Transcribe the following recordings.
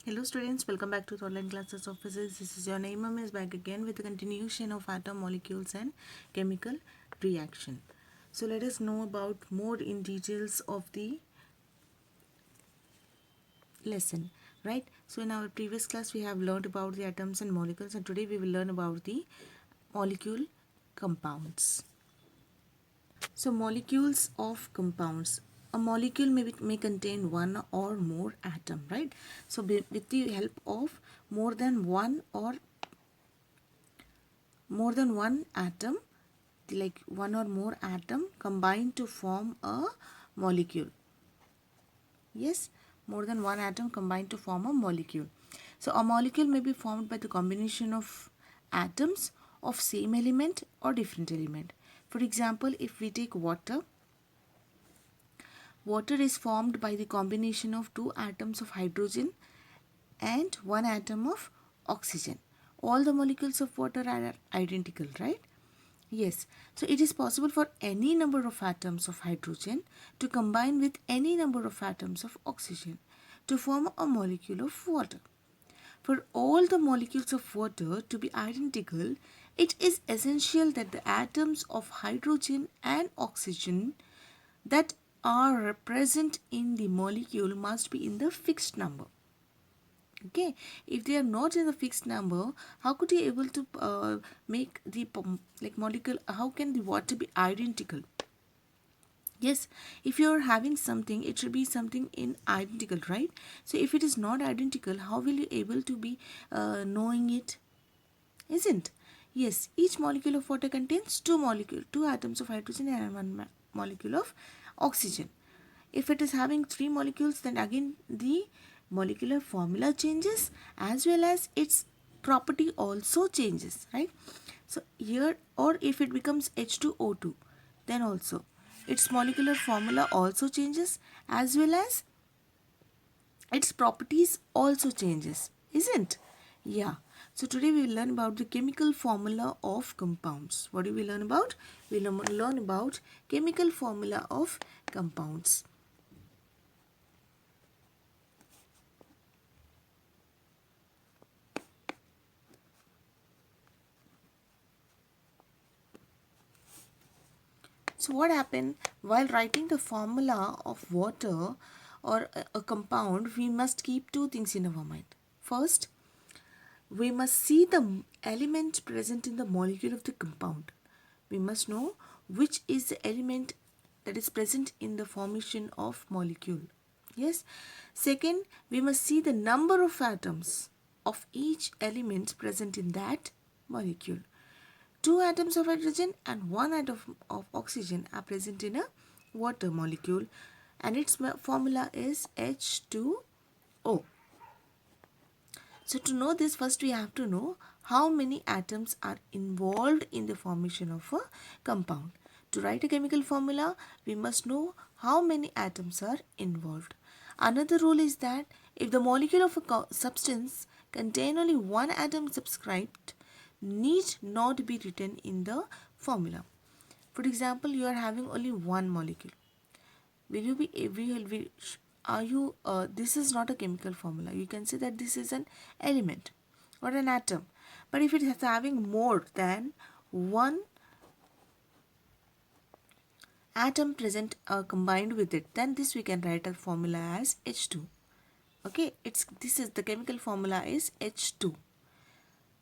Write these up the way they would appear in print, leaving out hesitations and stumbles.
Hello students, welcome back to the online classes of physics. This is your name is back again with the continuation of atom, molecules and chemical reaction. So let us know about more in details of the lesson, right? So in our previous class we have learned about the atoms and molecules, and today we will learn about the molecule compounds. So molecules of compounds. A molecule may contain one or more atom, right? So with the help of more than one atom, like one or more atom combine to form a molecule. Yes, more than one atom combine to form a molecule. So a molecule may be formed by the combination of atoms of same element or different element. For example, if we take water, water is formed by the combination of two atoms of hydrogen and one atom of oxygen. All the molecules of water are identical, right? Yes, so it is possible for any number of atoms of hydrogen to combine with any number of atoms of oxygen to form a molecule of water. For all the molecules of water to be identical, it is essential that the atoms of hydrogen and oxygen that are present in the molecule must be in the fixed number. Okay, if they are not in the fixed number, how could you able to make the like molecule, how can the water be identical? Yes, if you are having something, it should be something in identical, right? So if it is not identical, how will you able to be knowing it? Isn't? Yes, each molecule of water contains two atoms of hydrogen and one molecule of oxygen. If it is having three molecules, then again the molecular formula changes as well as its property also changes, right? So here, or if it becomes H2O2, then also its molecular formula also changes as well as its properties also changes, isn't? Yeah. So today we will learn about the chemical formula of compounds. What do we learn about? We will learn about chemical formula of compounds. So what happened while writing the formula of water or a compound, we must keep two things in our mind. First, we must see the element present in the molecule of the compound. We must know which is the element that is present in the formation of molecule. Yes. Second, we must see the number of atoms of each element present in that molecule. Two atoms of hydrogen and one atom of oxygen are present in a water molecule, and its formula is H2O. So to know this, first we have to know how many atoms are involved in the formation of a compound. To write a chemical formula, we must know how many atoms are involved. Another rule is that if the molecule of a substance contain only one atom subscribed, need not be written in the formula. For example, you are having only one molecule. Will you be are you this is not a chemical formula. You can say that this is an element or an atom. But if it is having more than one atom present combined with it, then this we can write a formula as H2. Okay, it's this is the chemical formula is H2.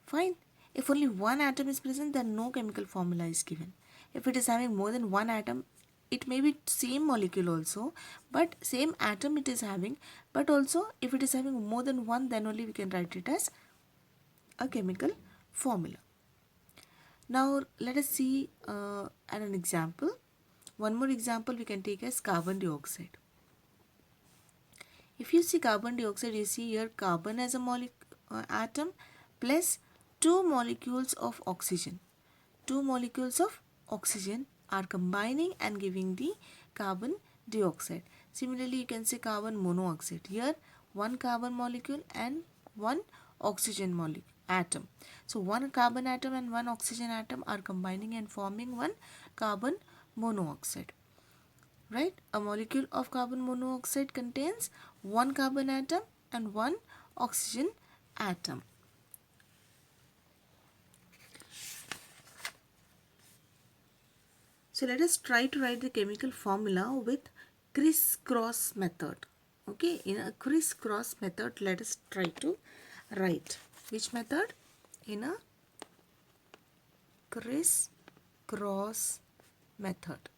Fine. If only one atom is present, then no chemical formula is given. If it is having more than one atom, it may be same molecule also, but same atom it is having, but also if it is having more than one, then only we can write it as a chemical formula. Now let us see at an example. One more example we can take as carbon dioxide. If you see carbon dioxide, you see here carbon as a atom plus two molecules of oxygen. Two molecules of oxygen are combining and giving the carbon dioxide. Similarly, you can say carbon monoxide. Here, one carbon molecule and one oxygen molecule atom. So, one carbon atom and one oxygen atom are combining and forming one carbon monoxide. Right? A molecule of carbon monoxide contains one carbon atom and one oxygen atom. So let us try to write the chemical formula with crisscross method. Okay, in a crisscross method, let us try to write. Which method? In a crisscross method.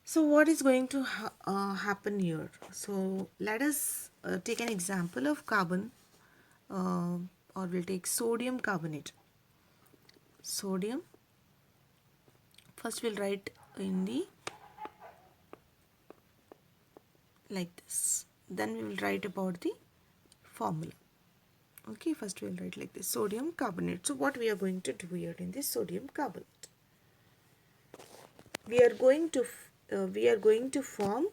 So what is going to happen here? So let us take an example of carbon, or we'll take sodium carbonate. Sodium, first we'll write in the like this, then we will write about the formula. Okay, first we will write like this, sodium carbonate. So what we are going to do here in this sodium carbonate, we are going to form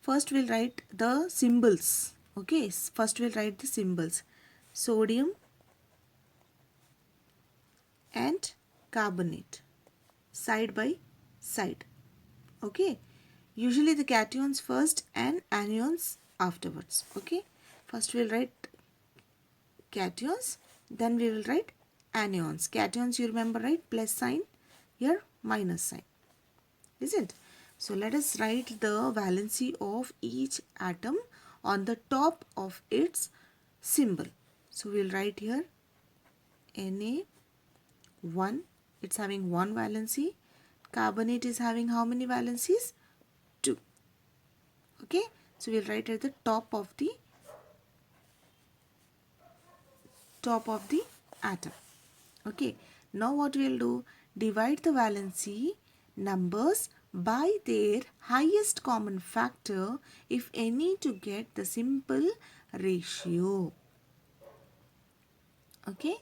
first we'll write the symbols. Okay, first we'll write the symbols, sodium and carbonate side by side. Okay, usually the cations first and anions afterwards. Okay, first we'll write cations, then we will write anions. Cations, you remember, right? Plus sign, here minus sign, isn't? So let us write the valency of each atom on the top of its symbol. So we'll write here Na1, it's having one valency. Carbonate is having how many valencies? 2. Okay, so we'll write at the top of the atom. Okay, now what we'll do, divide the valency numbers by their highest common factor, if any, to get the simple ratio. Okay,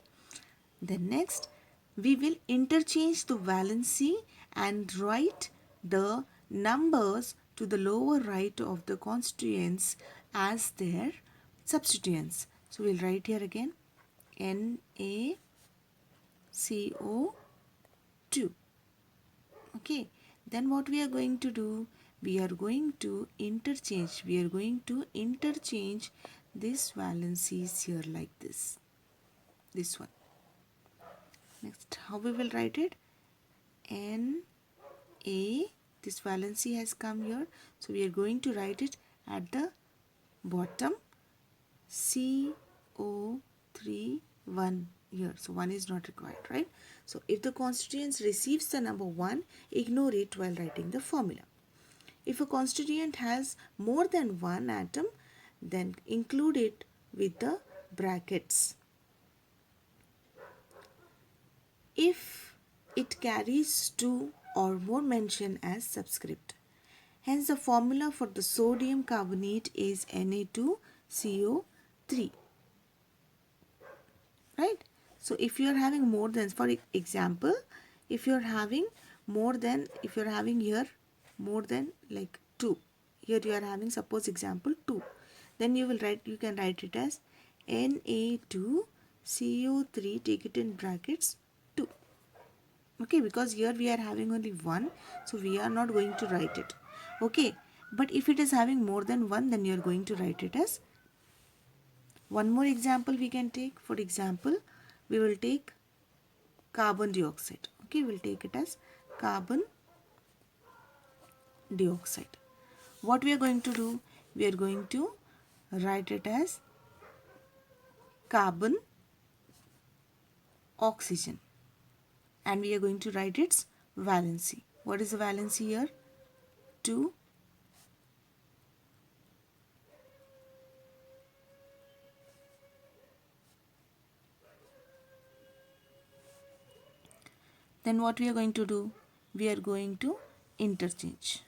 then next we will interchange the valency and write the numbers to the lower right of the constituents as their substituents. So we'll write here again NaCO2. Okay, then what we are going to do, we are going to interchange these valencies here like this one. Next, how we will write it? Na, this valency has come here, so we are going to write it at the bottom, CO3 1 here, so 1 is not required, right? So if the constituent receives the number 1, ignore it while writing the formula. If a constituent has more than one atom, then include it with the brackets. If it carries 2 or more, mention as subscript. Hence the formula for the sodium carbonate is Na2CO3. Right? So if you are having more than, for example, if you are having here more than like 2, here you are having, suppose example 2, then you can write it as Na2CO3, take it in brackets 2. Okay, because here we are having only 1, so we are not going to write it. Okay, but if it is having more than 1, then you are going to write it as. One more example we can take. For example, we will take carbon dioxide. Okay, we'll take it as carbon dioxide. What we are going to do? We are going to write it as carbon oxygen, and we are going to write its valency. What is the valency here? 2. Then what we are going to do? We are going to interchange.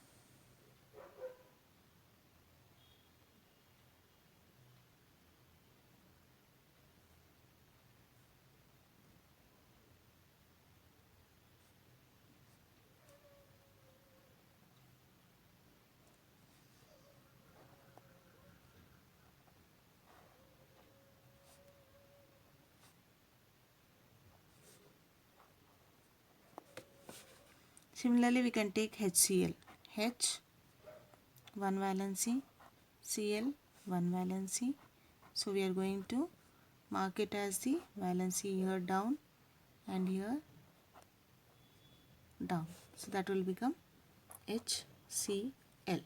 Similarly, we can take HCl. H, 1 valency, Cl, 1 valency. So we are going to mark it as the valency here down and here down. So that will become HCl.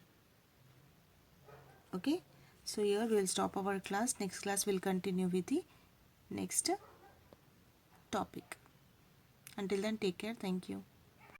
Okay. So here we will stop our class. Next class we will continue with the next topic. Until then, take care. Thank you.